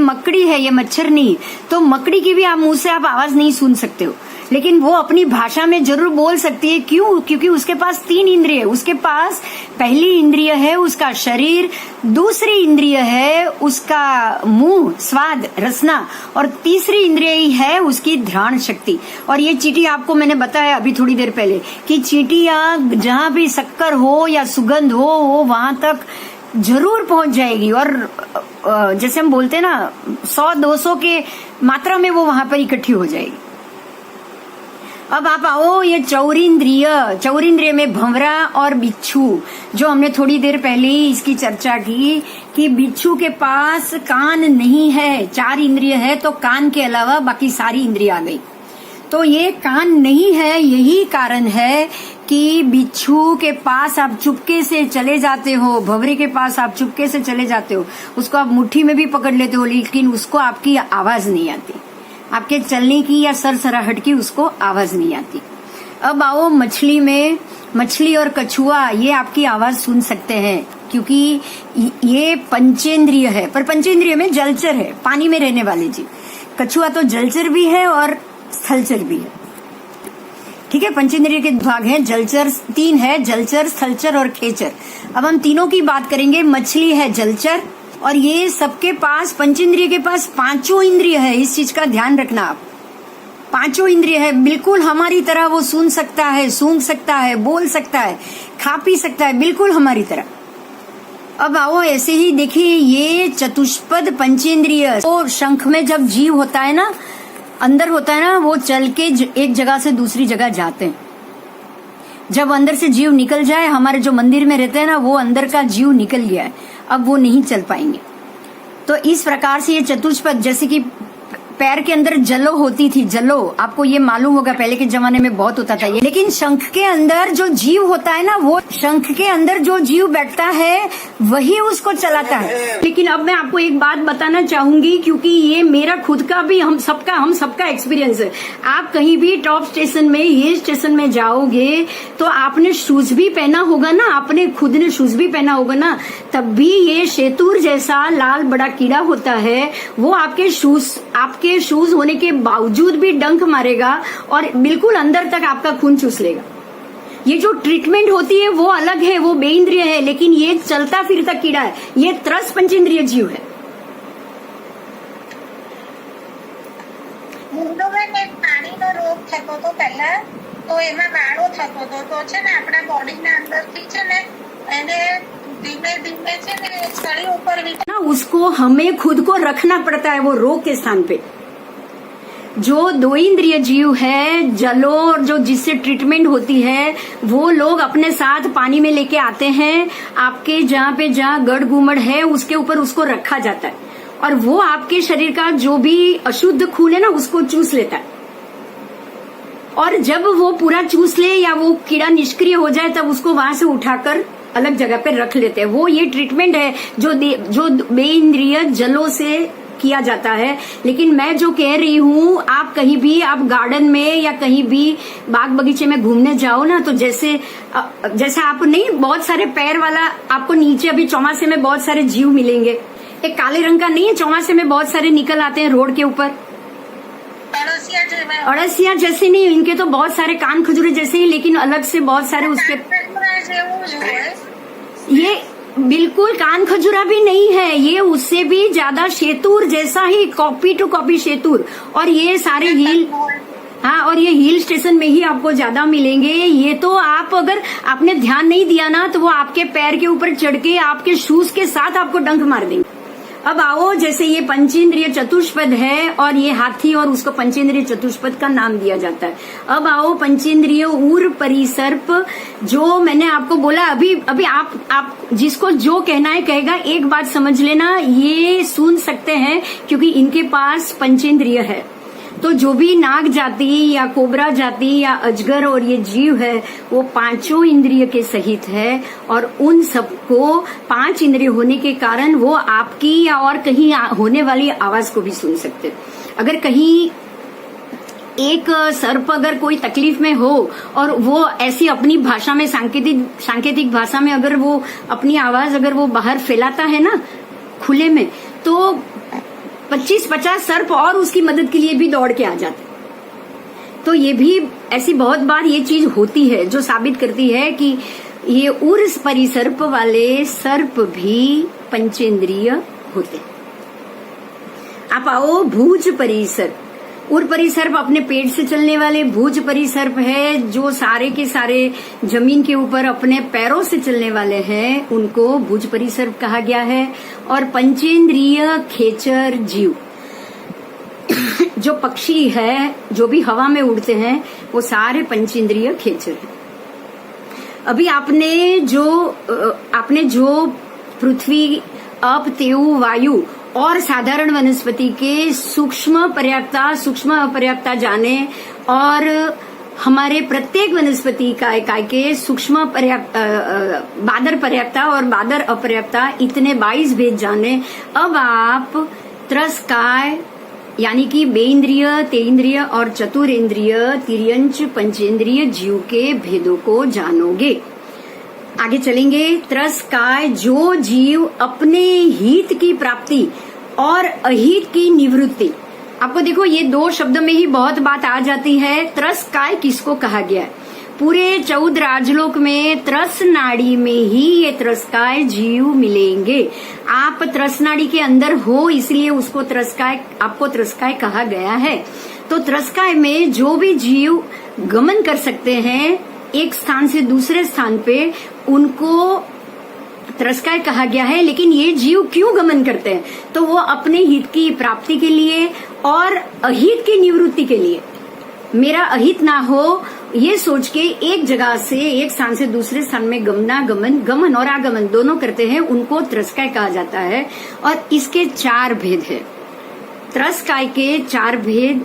S1: मच्छर नहीं। तो मकड़ी की भी आप मुंह से आप आवाज नहीं सुन सकते हो, लेकिन वो अपनी भाषा में जरूर बोल सकती है। क्यों? क्योंकि उसके पास तीन इंद्रिय है। उसके पास पहली इंद्रिय है उसका शरीर, दूसरी इंद्रिय है उसका मुंह, स्वाद, रसना, और तीसरी इंद्रिय ही है उसकी घ्राण शक्ति। और ये चींटी आपको मैंने बताया अभी थोड़ी देर पहले कि चींटियां जहाँ भी शक्कर हो या सुगंध हो वो वहां तक जरूर पहुंच जाएगी, और जैसे हम बोलते हैं ना 100-200 के मात्रा में वो वहां पर इकट्ठी हो जाएगी। अब आप आओ ये चौरिंद्रिय में भंवरा और बिच्छू, जो हमने थोड़ी देर पहले ही इसकी चर्चा की कि बिच्छू के पास कान नहीं है, चार इंद्रिय है तो कान के अलावा बाकी सारी इंद्रिय आ गई। तो ये कान नहीं है, यही कारण है कि बिच्छू के पास आप चुपके से चले जाते हो, भंवरे के पास आप चुपके से चले जाते हो, उसको आप मुट्ठी में भी पकड़ लेते हो, लेकिन उसको आपकी आवाज नहीं आती, आपके चलने की या सरसराहट की उसको आवाज नहीं आती। अब आओ मछली और कछुआ, ये आपकी आवाज सुन सकते हैं क्योंकि ये पंचेंद्रिय है, पर पंचेंद्रिय में जलचर है, पानी में रहने वाले जीव। कछुआ तो जलचर भी है और स्थलचर भी है, ठीक है। पंचेंद्रिय के भाग हैं, जलचर 3 है, जलचर, स्थलचर और खेचर। अब हम तीनों की बात करेंगे। मछली है जलचर, और ये सबके पास, पंचेंद्रिय के पास 5 इंद्रिय है, इस चीज का ध्यान रखना आप। 5 इंद्रिय है, बिल्कुल हमारी तरह वो सुन सकता है, सूंघ सकता है, बोल सकता है, खा पी सकता है, बिल्कुल हमारी तरह। अब आओ ऐसे ही देखिए, ये चतुष्पद पंचेंद्रिय, तो शंख में जब जीव होता है ना, अंदर होता है ना, वो चल के एक जगह से दूसरी जगह जाते हैं। जब अंदर से जीव निकल जाए, हमारे जो मंदिर में रहते हैं ना, वो अंदर का जीव निकल गया है, अब वो नहीं चल पाएंगे। तो इस प्रकार से ये चतुष्पद, जैसे कि पैर के अंदर जलो होती थी, जलो, आपको ये मालूम होगा, पहले के जमाने में बहुत होता था ये। लेकिन शंख के अंदर जो जीव होता है ना, वो शंख के अंदर जो जीव बैठता है वही उसको चलाता है। लेकिन अब मैं आपको एक बात बताना चाहूंगी, क्योंकि ये मेरा खुद का भी, हम सबका एक्सपीरियंस है। आप कहीं भी टॉप स्टेशन में, हिल स्टेशन में जाओगे तो आपने शूज भी पहना होगा ना, आपने खुद ने शूज भी पहना होगा ना, तब भी ये शेतूर जैसा लाल बड़ा कीड़ा होता है, वो आपके शूज होने के बावजूद भी डंक मारेगा और बिल्कुल अंदर तक आपका खून चूस लेगा। ये जो ट्रीटमेंट होती है वो अलग है, वो बेइंद्रिय है, लेकिन ये चलता फिरता कीड़ा है, ये त्रस पंचेंद्रिय जीव है।
S2: પાણીનો રોગ થતો હતો પહેલા, તો એમાં ગાળો થતો હતો, તો છે ને આપણા બોડીના અંદરથી છે ને એને ધીમે ધીમે છે ને શરીર ઉપર
S1: ना, उसको हमें खुद को रखना पड़ता है वो रोग के स्थान पे। जो दो इंद्रिय जीव है, जलो, और जो जिससे ट्रीटमेंट होती है, वो लोग अपने साथ पानी में लेके आते हैं। आपके जहाँ गड़ गुमड़ है उसके ऊपर उसको रखा जाता है और वो आपके शरीर का जो भी अशुद्ध खून है ना, उसको चूस लेता है। और जब वो पूरा चूस ले या वो कीड़ा निष्क्रिय हो जाए, तब उसको वहां से उठाकर अलग जगह पे रख लेते हैं। वो ये ट्रीटमेंट है जो बेइंद्रिय जलों से किया जाता है। लेकिन मैं जो कह रही हूँ, आप कहीं भी, आप गार्डन में या कहीं भी बाग बगीचे में घूमने जाओ ना, तो जैसे आप नहीं, बहुत सारे पैर वाला आपको नीचे अभी चौमासे में बहुत सारे जीव मिलेंगे। एक काले रंग का नहीं है, चौमासे में बहुत सारे निकल आते हैं रोड के ऊपर, अड़सिया जैसे नहीं, इनके तो बहुत सारे कान खजूरे जैसे ही, लेकिन अलग से बहुत सारे उसके, ये बिल्कुल कान खजूरा भी नहीं है, ये उससे भी ज्यादा शेतूर जैसा ही, कॉपी टू कॉपी शेतूर। और ये सारे और ये हिल स्टेशन में ही आपको ज्यादा मिलेंगे। ये तो आप, अगर आपने ध्यान नहीं दिया ना, तो वो आपके पैर के ऊपर चढ़ के आपके शूज के साथ आपको डंक मार देंगे। अब आओ, जैसे ये पंचेंद्रिय चतुष्पद है और ये हाथी, और उसको पंचेंद्रिय चतुष्पद का नाम दिया जाता है। अब आओ पंचेंद्रिय ऊर परिसर्प, जो मैंने आपको बोला अभी आप जिसको जो कहना है कहेगा। एक बात समझ लेना, ये सुन सकते हैं क्योंकि इनके पास पंचेंद्रिय है। तो जो भी नाग जाति या कोबरा जाति या अजगर और ये जीव है, वो पांचों इंद्रिय के सहित है, और उन सबको 5 इंद्रिय होने के कारण वो आपकी या और कहीं होने वाली आवाज को भी सुन सकते। अगर कहीं एक सर्प अगर कोई तकलीफ में हो और वो ऐसी अपनी भाषा में, सांकेतिक भाषा में, अगर वो अपनी आवाज अगर वो बाहर फैलाता है ना खुले में, तो 25-50 सर्प और उसकी मदद के लिए भी दौड़ के आ जाते। तो ये भी ऐसी बहुत बार ये चीज होती है जो साबित करती है कि ये उर्स परिसर्प वाले सर्प भी पंचेंद्रिय होते। आप आओ भुज परिसर्प। उर परिसर्प अपने पेट से चलने वाले, भुज परिसर्प है जो सारे के सारे जमीन के ऊपर अपने पैरों से चलने वाले हैं, उनको भुज परिसर्प कहा गया है। और पंचेंद्रिय खेचर जीव, जो पक्षी है, जो भी हवा में उड़ते हैं, वो सारे पंचेंद्रिय खेचर हैं। अभी आपने जो पृथ्वी, अप, तेउ, वायु और साधारण वनस्पति के सूक्ष्म अपर्याप्तता जाने, और हमारे प्रत्येक वनस्पति काय के सूक्ष्म बादर पर्याप्तता और बादर अपर्याप्तता, इतने 22 भेद जाने। अब आप त्रस्काय यानी कि बेइंद्रिय, तेइंद्रिय और चतुरेंद्रिय, तिर्यंच पंचेंद्रिय जीव के भेदों को जानोगे। आगे चलेंगे। त्रस्काय, जो जीव अपने हित की प्राप्ति और अहित की निवृत्ति। आपको देखो, ये 2 शब्द में ही बहुत बात आ जाती है। त्रस्काय किसको कहा गया है? पूरे 14 राजलोक में त्रस नाड़ी में ही ये त्रस्काय जीव मिलेंगे। आप त्रस नाड़ी के अंदर हो, इसलिए उसको आपको त्रस्काय कहा गया है। तो त्रस्काय में जो भी जीव गमन कर सकते हैं एक स्थान से दूसरे स्थान पे, उनको त्रस्काय कहा गया है। लेकिन ये जीव क्यों गमन करते हैं? तो वो अपने हित की प्राप्ति के लिए और अहित की निवृत्ति के लिए, मेरा अहित ना हो ये सोच के एक जगह से, एक स्थान से दूसरे स्थान में गमन और आगमन दोनों करते हैं, उनको त्रस्काय कहा जाता है। और इसके 4 भेद है। त्रस्काय के 4 भेद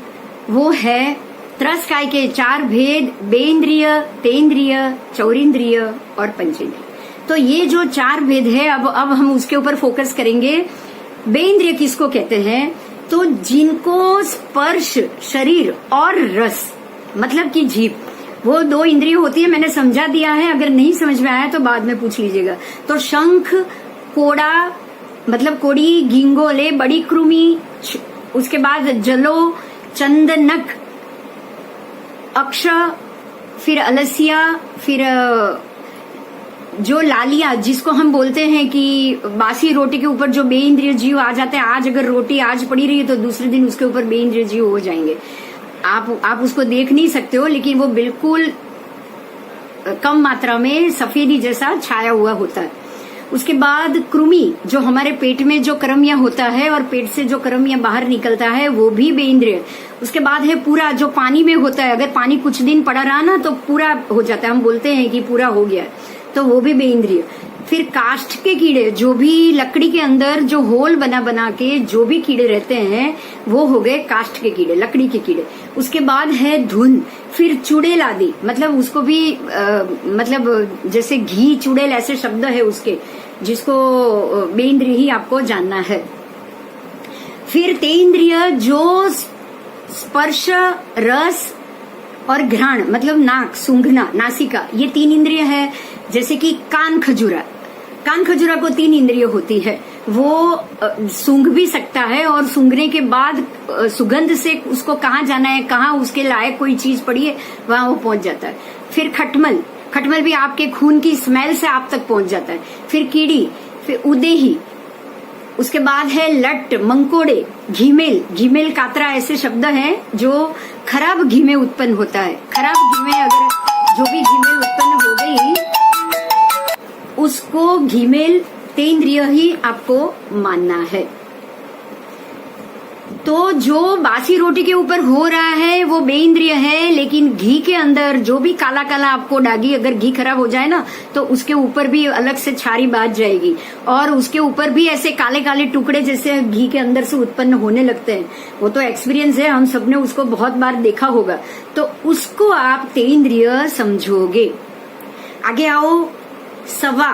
S1: वो है, त्रस्काय के 4 भेद बेंद्रिय, तेंद्रिय, चौरिंद्रिय और पंचेंद्रिय। तो ये जो 4 भेद है, अब हम उसके ऊपर फोकस करेंगे। बेंद्रिय किसको कहते हैं? तो जिनको स्पर्श, शरीर और रस, मतलब कि जीभ, वो 2 इंद्रिय होती है। मैंने समझा दिया है, अगर नहीं समझ में आया तो बाद में पूछ लीजिएगा। तो शंख, कोड़ा मतलब कोड़ी, गिंगोले, बड़ी कृमि, उसके बाद जलो, चंदनक, अक्ष, फिर अलसिया, फिर जो लालिया जिसको हम बोलते हैं कि बासी रोटी के ऊपर जो बेइंद्रिय जीव आ जाते हैं। आज अगर रोटी आज पड़ी रही है तो दूसरे दिन उसके ऊपर बेइंद्रिय जीव हो जाएंगे। आप उसको देख नहीं सकते हो, लेकिन वो बिल्कुल कम मात्रा में सफेदी जैसा छाया हुआ होता है। उसके बाद कृमि, जो हमारे पेट में जो क्रमिया होता है और पेट से जो क्रमिया बाहर निकलता है, वो भी बेइंद्रिय। उसके बाद है पूरा, जो पानी में होता है। अगर पानी कुछ दिन पड़ा रहा ना तो पूरा हो जाता है, हम बोलते हैं कि पूरा हो गया, तो वो भी बेइंद्रिय। फिर काष्ठ के कीड़े, जो भी लकड़ी के अंदर जो होल बना के जो भी कीड़े रहते हैं, वो हो गए काष्ठ के कीड़े, लकड़ी के कीड़े। उसके बाद है धुन, फिर चुड़ैल आदि, मतलब उसको भी मतलब जैसे घी चुड़ैल ऐसे शब्द है उसके, जिसको बेइंद्रिय ही आपको जानना है। फिर तेंद्रिय, जो स्पर्श, रस और घ्राण, मतलब नाक, सूंघना, नासिका, ये 3 इंद्रिय है। जैसे कि कान खजूरा, कान खजूरा को 3 इंद्रिय होती है। वो सूंघ भी सकता है और सूंघने के बाद सुगंध से उसको कहाँ जाना है, कहाँ उसके लायक कोई चीज पड़ी है, वहां वो पहुंच जाता है। फिर खटमल, खटमल भी आपके खून की स्मेल से आप तक पहुंच जाता है। फिर कीड़ी, फिर उदेही, उसके बाद है लट, मंकोड़े, घीमेल, घीमेल, कातरा, ऐसे शब्द हैं जो खराब घी में उत्पन्न होता है। खराब घी में अगर जो भी घीमेल उत्पन्न हो गई, उसको घीमेल तेंद्रिय ही आपको मानना है। तो जो बासी रोटी के ऊपर हो रहा है वो बेइंद्रिय है, लेकिन घी के अंदर जो भी काला काला आपको डागी, अगर घी खराब हो जाए ना तो उसके ऊपर भी अलग से छारी बाज जाएगी और उसके ऊपर भी ऐसे काले काले टुकड़े जैसे घी के अंदर से उत्पन्न होने लगते हैं। वो तो एक्सपीरियंस है, हम सबने उसको बहुत बार देखा होगा। तो उसको आप तेंद्रिय समझोगे। आगे आओ, सवा,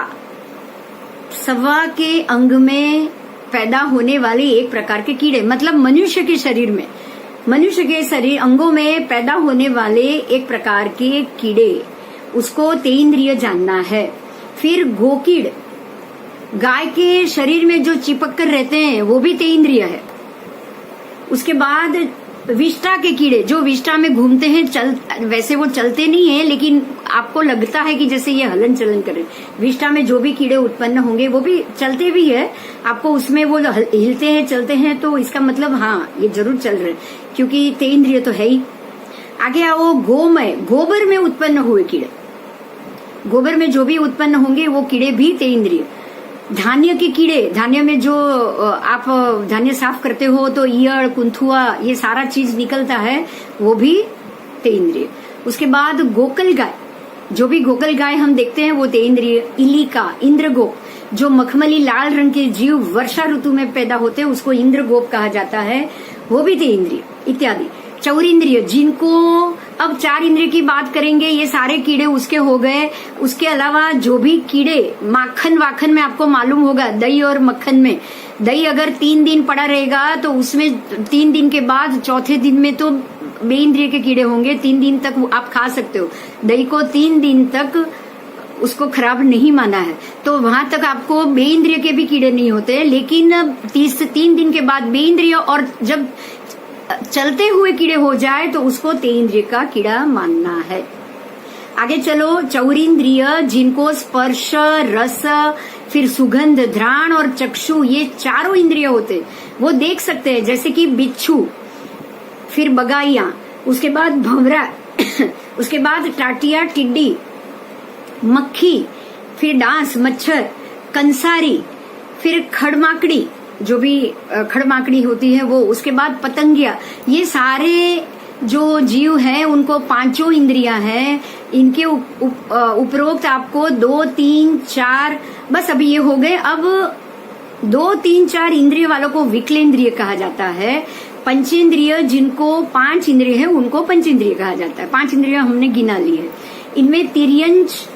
S1: सवा के अंग में पैदा होने वाले एक प्रकार के कीड़े, मतलब मनुष्य के शरीर में, मनुष्य के शरीर अंगों में पैदा होने वाले एक प्रकार के कीड़े, उसको तेंद्रिय जानना है। फिर गोकीड़, गाय के शरीर में जो चिपक कर रहते हैं वो भी तेंद्रिय है। उसके बाद विष्ठा के कीड़े, जो विष्ठा में घूमते हैं, वैसे वो चलते नहीं है लेकिन आपको लगता है कि जैसे ये हलन चलन कर रहे हैं। विष्ठा में जो भी कीड़े उत्पन्न होंगे वो भी चलते भी है, आपको उसमें वो हिलते हैं, चलते हैं, तो इसका मतलब हाँ ये जरूर चल रहे हैं, क्योंकि तेंद्रिय तो है ही। आगे आओ, गोमय, गोबर में उत्पन्न हुए कीड़े, गोबर में जो भी उत्पन्न होंगे वो कीड़े भी तेंद्रिय। धान्य के कीड़े, धान्य में जो आप धान्य साफ करते हो तो ईयड़, कुंथुआ, ये सारा चीज निकलता है, वो भी तेंद्रिय। उसके बाद गोकल गाय, जो भी गोकल गाय हम देखते हैं वो तेंद्रिय। इलिका, इंद्रगोप, जो मखमली लाल रंग के जीव वर्षा ऋतु में पैदा होते हैं उसको इंद्रगोप कहा जाता है, वो भी तेंद्रिय इत्यादि। चौरिंद्रिय, जिनको अब 4 इंद्रिय की बात करेंगे, ये सारे कीड़े उसके हो गए। उसके अलावा जो भी कीड़े, माखन वाखन में आपको मालूम होगा, दही और मक्खन में, दही अगर 3 दिन पड़ा रहेगा तो उसमें 3 दिन के बाद चौथे दिन में तो बेइंद्रिय के कीड़े होंगे। 3 दिन तक आप खा सकते हो दही को, 3 दिन तक उसको खराब नहीं माना है, तो वहां तक आपको बेइंद्रिय के भी कीड़े नहीं होते। लेकिन 3 दिन के बाद बेइंद्रिय, और जब चलते हुए कीड़े हो जाए तो उसको तेंद्रिय का कीड़ा मानना है। आगे चलो, चौरिंद्रिय, जिनको स्पर्श, रस, फिर सुगंध, घ्राण और चक्षु, ये चारों इंद्रिय होते, वो देख सकते हैं, जैसे कि बिच्छू, फिर बगाइया, उसके बाद भंवरा, उसके बाद टाटिया, टिड्डी, मक्खी, फिर डांस, मच्छर, कंसारी, फिर खड़माकड़ी, जो भी खड़माकड़ी होती है वो, उसके बाद पतंगिया। ये सारे जो जीव हैं उनको 5 इंद्रियां हैं। इनके उपरोक्त आपको 2, 3, 4 बस अभी ये हो गए। अब 2, 3, 4 इंद्रिय वालों को विकलेंद्रिय कहा जाता है। पंचेंद्रिय जिनको 5 इंद्रिय है उनको पंचेंद्रिय कहा जाता है। 5 इंद्रिय हमने गिना ली है। इनमें तिर्यंच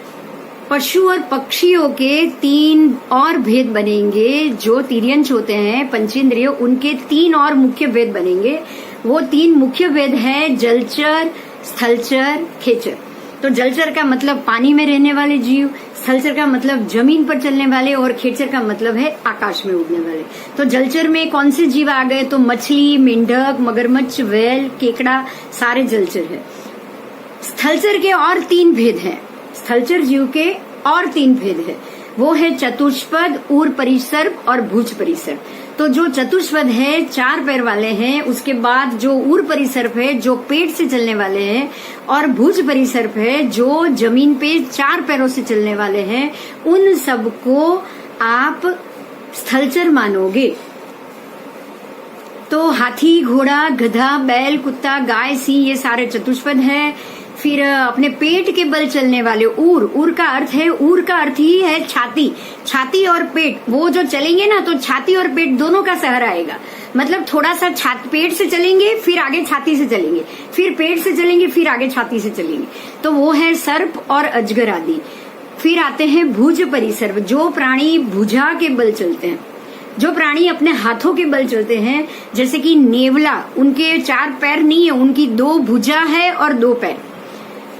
S1: पशु और पक्षियों के 3 और भेद बनेंगे। जो तिर्यंच होते हैं पंचेंद्रिय, उनके 3 और मुख्य भेद बनेंगे। वो 3 मुख्य भेद है जलचर, स्थलचर, खेचर। तो जलचर का मतलब पानी में रहने वाले जीव, स्थलचर का मतलब जमीन पर चलने वाले, और खेचर का मतलब है आकाश में उड़ने वाले। तो जलचर में कौन से जीव आ गए? तो मछली, मेंढक, मगरमच्छ, व्हेल, केकड़ा, सारे जलचर है। स्थलचर के और 3 भेद हैं। स्थलचर जीव के और 3 भेद है। वो है चतुष्पद, ऊर परिसर्प और भुज परिसर्प। तो जो चतुष्पद है 4 पैर वाले हैं, उसके बाद जो ऊर परिसर्प है जो पेट से चलने वाले हैं, और भुज परिसर्प है जो जमीन पे 4 पैरों से चलने वाले हैं, उन सबको आप स्थलचर मानोगे। तो हाथी, घोड़ा, गधा, बैल, कुत्ता, गाय, सिंह, ये सारे चतुष्पद हैं। फिर अपने पेट के बल चलने वाले ऊर, ऊर का अर्थ है, ऊर का अर्थ ही है छाती। छाती और पेट, वो जो चलेंगे ना तो छाती और पेट दोनों का सहारा आएगा। मतलब थोड़ा सा पेट से चलेंगे, फिर आगे छाती से चलेंगे, फिर पेट से चलेंगे, फिर आगे छाती से चलेंगे। तो वो है सर्प और अजगर आदि। फिर आते हैं भुज परिसर्प, जो प्राणी भुजा के बल चलते हैं, जो प्राणी अपने हाथों के बल चलते हैं। जैसे कि नेवला, उनके 4 पैर नहीं है, उनकी 2 भुजा है और 2 पैर।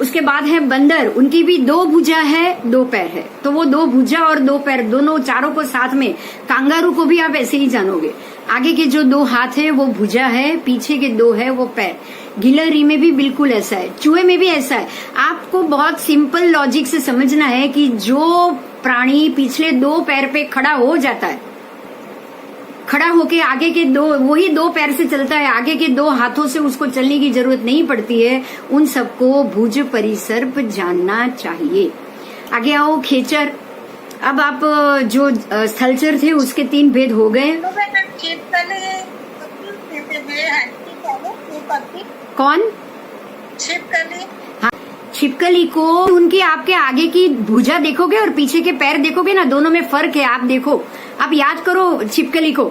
S1: उसके बाद है बंदर, उनकी भी 2 भुजा है, 2 पैर है। तो वो 2 भुजा और 2 पैर दोनों, चारों को साथ में। कांगारू को भी आप ऐसे ही जानोगे। आगे के जो 2 हाथ है वो भुजा है, पीछे के 2 है वो पैर। गिलहरी में भी बिल्कुल ऐसा है, चूहे में भी ऐसा है। आपको बहुत सिंपल लॉजिक से समझना है कि जो प्राणी पिछले 2 पैर पे खड़ा हो जाता है, खड़ा होके आगे के 2, वही 2 पैर से चलता है, आगे के 2 हाथों से उसको चलने की जरूरत नहीं पड़ती है, उन सबको भुज परिसर्प जानना चाहिए। आगे आओ खेचर। अब आप जो स्थलचर थे उसके 3 भेद हो गए। कौन?
S2: छिपकली।
S1: हाँ, छिपकली को उनकी आपके आगे की भुजा देखोगे और पीछे के पैर देखोगे ना, दोनों में फर्क है। आप देखो, आप याद करो छिपकली को।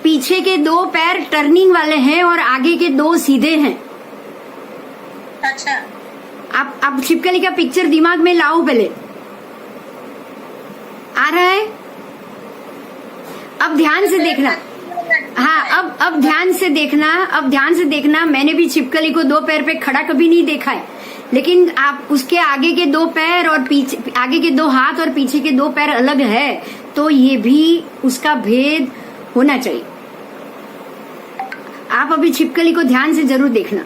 S1: पीछे के 2 पैर टर्निंग वाले हैं और आगे के 2 सीधे हैं।
S2: अच्छा,
S1: आप छिपकली का पिक्चर दिमाग में लाओ पहले। आ रहा है? अब ध्यान से देखना। हाँ, अब ध्यान से देखना, अब ध्यान से देखना। मैंने भी छिपकली को 2 पैर पे खड़ा कभी नहीं देखा है, लेकिन आप उसके आगे के 2 पैर और पीछे, आगे के 2 हाथ और पीछे के 2 पैर अलग है, तो ये भी उसका भेद होना चाहिए। आप अभी छिपकली को ध्यान से जरूर देखना।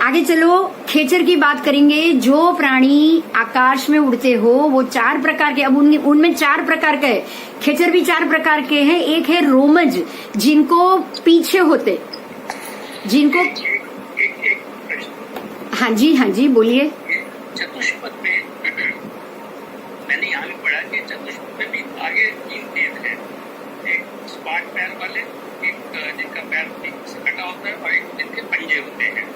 S1: आगे चलो, खेचर की बात करेंगे। जो प्राणी आकाश में उड़ते हो वो 4 प्रकार के, अब उनमें 4 प्रकार के है। खेचर भी 4 प्रकार के हैं। एक है रोमज, जिनको पीछे होते, जिनको
S3: एक प्रश्न।
S1: हाँ जी बोलिए।
S3: चतुष्पद में मैंने यहाँ भी पढ़ा कि चतुष्पद में भी आगे 3 भेद है। एक स्पाट पैर वाले, एक जिनका पैर ठीक से कटा होता है, और एक जिनके पंजे होते हैं।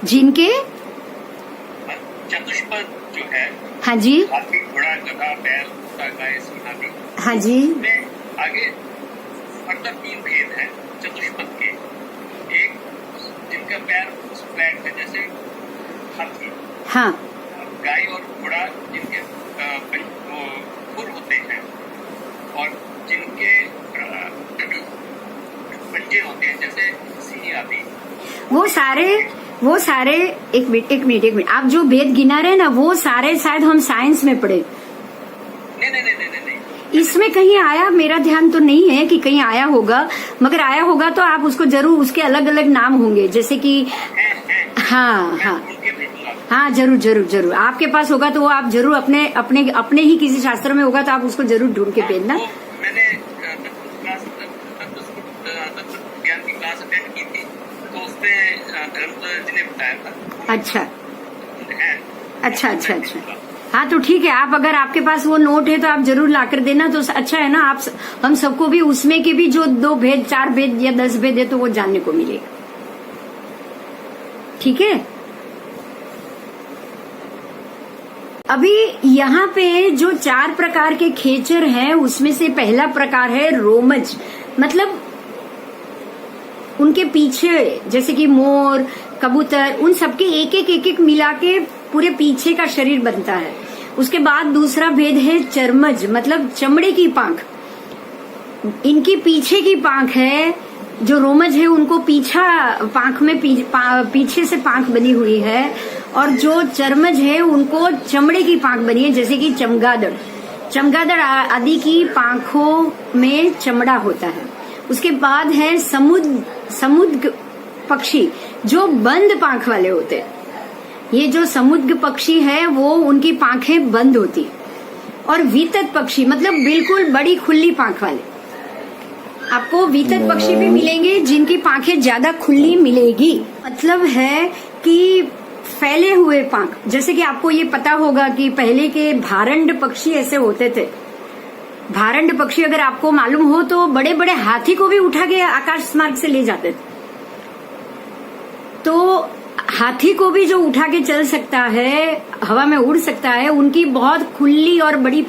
S1: जिनके
S3: चतुष्पद जो है,
S1: हाँ जी,
S3: हाथी, घोड़ा, गधा, बैल, कुत्ता, गाय, सिंह आदि,
S1: हाँ जी,
S3: में आगे फर्दर 3 भेद हैं चतुष्पद के। एक जिनका पैर फ्लैट है, जैसे हाथी,
S1: हाँ,
S3: गाय और घोड़ा जिनके खुर होते हैं, और जिनके पंजे होते हैं, जैसे सिंह आदि।
S1: वो सारे एक मिनट आप जो भेद गिना रहे हैं ना, वो सारे शायद हम साइंस में पढ़े।
S3: नहीं।
S1: इसमें कहीं आया, मेरा ध्यान तो नहीं है कि कहीं आया होगा, मगर आया होगा तो आप उसको जरूर, उसके अलग अलग नाम होंगे, जैसे कि हाँ जरूर आपके पास होगा तो वो आप जरूर अपने ही किसी शास्त्र में होगा तो आप उसको जरूर ढूंढ के भेजना।
S3: मैंने ज्ञान की क्लास अटेंड की थी, तो उसमें धर्मपाल जी ने बताया था। अच्छा। हाँ तो ठीक है, आप अगर आपके पास वो नोट है तो आप जरूर लाकर देना, तो अच्छा है ना। आप हम सबको भी उसमें के भी जो 2 भेद, 4 भेद या 10 भेद है तो वो जानने को मिलेगा। ठीक है।
S1: अभी यहाँ पे जो 4 प्रकार के खेचर हैं उसमें से पहला प्रकार है रोमज, मतलब उनके पीछे जैसे कि मोर, कबूतर, उन सबके एक एक मिला के पूरे पीछे का शरीर बनता है। उसके बाद दूसरा भेद है चर्मज, मतलब चमड़े की पांख। इनकी पीछे की पांख है, जो रोमज है उनको पीछा पांख में पीछे से पांख बनी हुई है, और जो चर्मज है उनको चमड़े की पांख बनी है, जैसे कि चमगादड़ आदि की पांखों में चमड़ा होता है। उसके बाद है समुद्र पक्षी, जो बंद पांख वाले होते हैं। ये जो समुद्र पक्षी है वो उनकी पांखें बंद होती, और वीतत पक्षी मतलब बिल्कुल बड़ी खुली पांख वाले। आपको वीतत पक्षी भी मिलेंगे जिनकी पांखें ज्यादा खुली मिलेगी, मतलब है कि फैले हुए पांख। जैसे कि आपको ये पता होगा कि पहले के भारंड पक्षी ऐसे होते थे। भारंड पक्षी अगर आपको मालूम हो तो बड़े बड़े हाथी को भी उठा के आकाश मार्ग से ले जाते थे। तो हाथी को भी जो उठा के चल सकता है, हवा में उड़ सकता है, उनकी बहुत खुली और बड़ी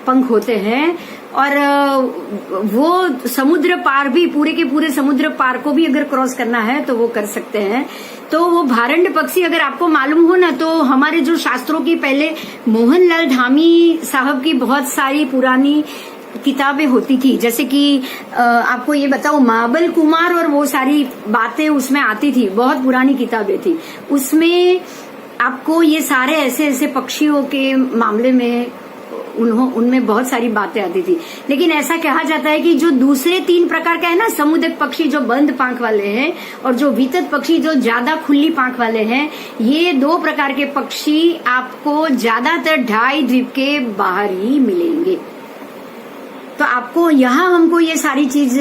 S1: पंख होते हैं, और वो समुद्र पार भी, पूरे के पूरे समुद्र पार को भी अगर क्रॉस करना है तो वो कर सकते हैं। तो वो भारंड पक्षी अगर आपको मालूम हो ना, तो हमारे जो शास्त्रों की पहले मोहनलाल धामी साहब की बहुत सारी पुरानी किताबें होती थी, जैसे कि आपको ये बताओ महाबल कुमार और वो सारी बातें उसमें आती थी, बहुत पुरानी किताबें थी। उसमें आपको ये सारे ऐसे ऐसे पक्षियों के मामले में उनमें बहुत सारी बातें आती थी। लेकिन ऐसा कहा जाता है कि जो दूसरे 3 प्रकार का है ना, समुद्र पक्षी जो बंद पांख वाले हैं, और जो वीतत पक्षी जो ज्यादा खुली पांख वाले हैं, ये 2 प्रकार के पक्षी आपको ज्यादातर ढाई द्वीप के बाहर ही मिलेंगे। तो आपको यहाँ हमको ये सारी चीज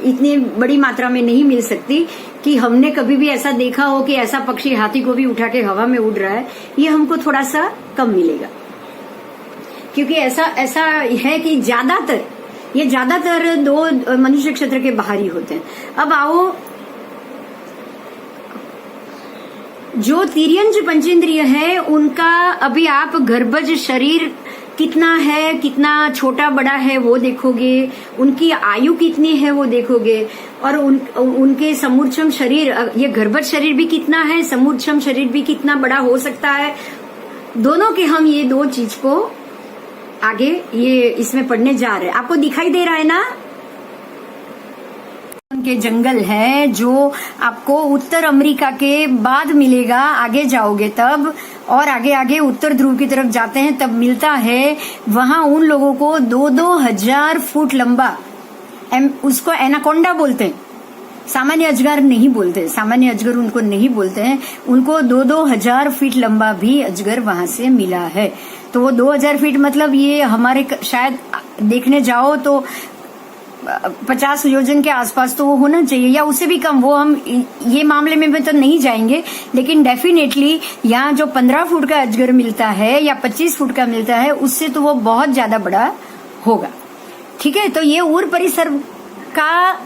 S1: इतनी बड़ी मात्रा में नहीं मिल सकती कि हमने कभी भी ऐसा देखा हो कि ऐसा पक्षी हाथी को भी उठा के हवा में उड़ रहा है। ये हमको थोड़ा सा कम मिलेगा, क्योंकि ऐसा है कि ज्यादातर 2 मनुष्य क्षेत्र के बाहर ही होते हैं। अब आओ, जो तिर्यंज पंचेंद्रिय है उनका अभी आप गर्भज शरीर कितना है, कितना छोटा बड़ा है वो देखोगे, उनकी आयु कितनी है वो देखोगे, और उनके समूर्छम शरीर, ये गर्भज शरीर भी कितना है, समूर्छम शरीर भी कितना बड़ा हो सकता है। दोनों के हम ये 2 चीज को आगे ये इसमें पढ़ने जा रहे हैं। आपको दिखाई दे रहा है ना, उनके जंगल है जो आपको उत्तर अमेरिका के बाद मिलेगा, आगे जाओगे तब, और आगे आगे उत्तर ध्रुव की तरफ जाते हैं तब मिलता है। वहां उन लोगों को 2-2 हजार फुट लंबा, उसको एनाकोंडा बोलते हैं, सामान्य अजगर नहीं बोलते, सामान्य अजगर उनको नहीं बोलते हैं, उनको 2-2 हजार फीट लंबा भी अजगर वहां से मिला है। तो वो 2000 फीट मतलब ये हमारे शायद देखने जाओ तो 50 योजन के आसपास तो वो होना चाहिए, या उससे भी कम। वो हम ये मामले में तो नहीं जाएंगे, लेकिन डेफिनेटली यहाँ जो 15 फुट का अजगर मिलता है या 25 फुट का मिलता है, उससे तो वो बहुत ज्यादा बड़ा होगा। ठीक है, तो ये उर परिसर का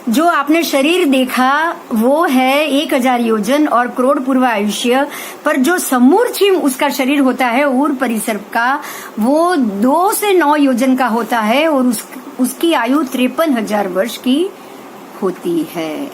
S1: जो आपने शरीर देखा वो है 1000 योजन और करोड़ पूर्व आयुष्य, पर जो समूर्छिम उसका शरीर होता है उर परिसर का, वो 2 से 9 योजन का होता है, और उसकी आयु 53,000 वर्ष की होती है।